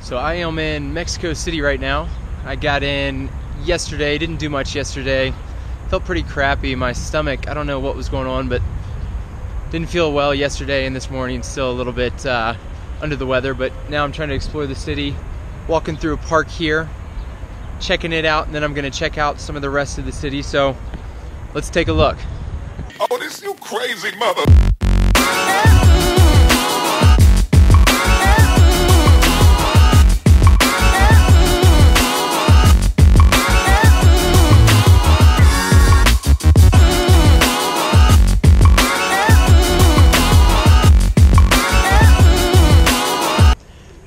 So I am in Mexico City right now. I got in yesterday, didn't do much yesterday. Felt pretty crappy. My stomach, I don't know what was going on, but didn't feel well yesterday and this morning. Still a little bit under the weather, but now I'm trying to explore the city. Walking through a park here, checking it out, and then I'm gonna check out some of the rest of the city. So let's take a look. Otis, you crazy mother.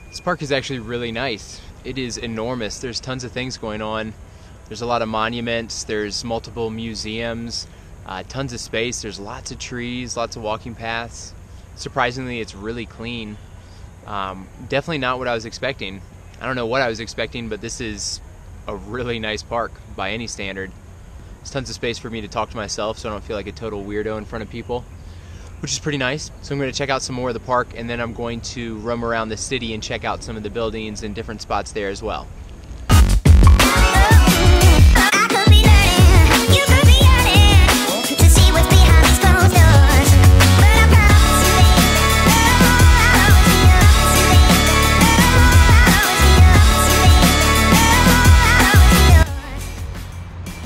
This park is actually really nice. It is enormous. There's tons of things going on. There's a lot of monuments. There's multiple museums. Tons of space. There's lots of trees, lots of walking paths. Surprisingly, it's really clean. Definitely not what I was expecting. I don't know what I was expecting, but this is a really nice park by any standard. There's tons of space for me to talk to myself, so I don't feel like a total weirdo in front of people, which is pretty nice. So I'm going to check out some more of the park, and then I'm going to roam around the city and check out some of the buildings and different spots there as well.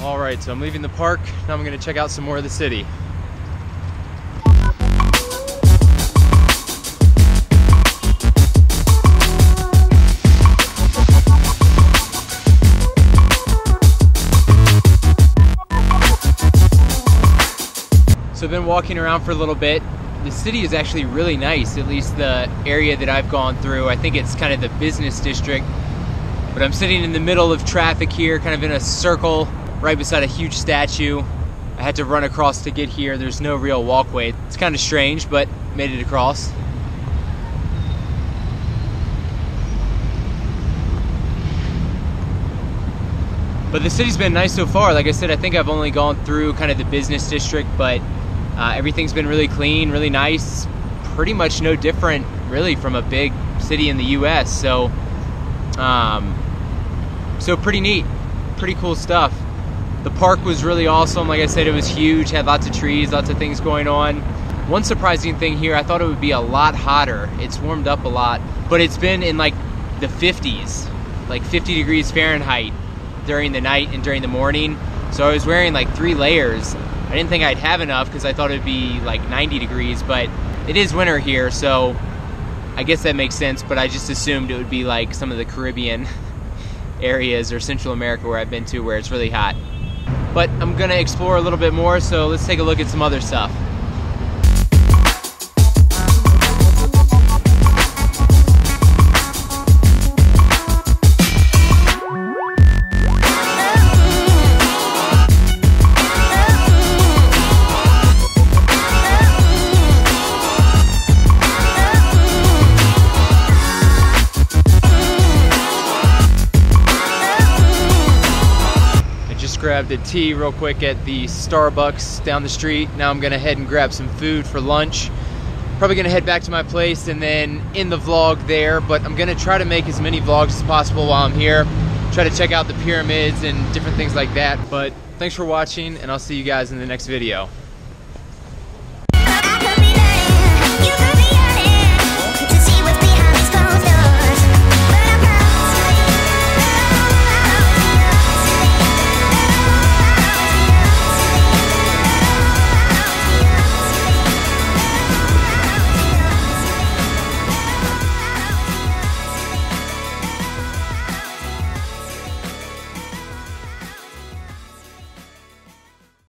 Alright, so I'm leaving the park. Now I'm going to check out some more of the city. So I've been walking around for a little bit. The city is actually really nice, at least the area that I've gone through. I think it's kind of the business district, but I'm sitting in the middle of traffic here, kind of in a circle, right beside a huge statue. I had to run across to get here. There's no real walkway. It's kind of strange, but made it across. But the city's been nice so far. Like I said, I think I've only gone through kind of the business district, but everything's been really clean, really nice. Pretty much no different, really, from a big city in the U.S. So pretty neat, pretty cool stuff. The park was really awesome. Like I said, it was huge, had lots of trees, lots of things going on. One surprising thing here, I thought it would be a lot hotter. It's warmed up a lot, but it's been in like the 50s, like 50 degrees Fahrenheit during the night and during the morning. So I was wearing like 3 layers. I didn't think I'd have enough because I thought it'd be like 90 degrees, but it is winter here, so I guess that makes sense, but I just assumed it would be like some of the Caribbean areas or Central America where I've been to where it's really hot. But I'm gonna explore a little bit more, so let's take a look at some other stuff. Grabbed a tea real quick at the Starbucks down the street. Now I'm gonna head and grab some food for lunch. Probably gonna head back to my place and then end the vlog there, but I'm gonna try to make as many vlogs as possible while I'm here. Try to check out the pyramids and different things like that. But thanks for watching, and I'll see you guys in the next video.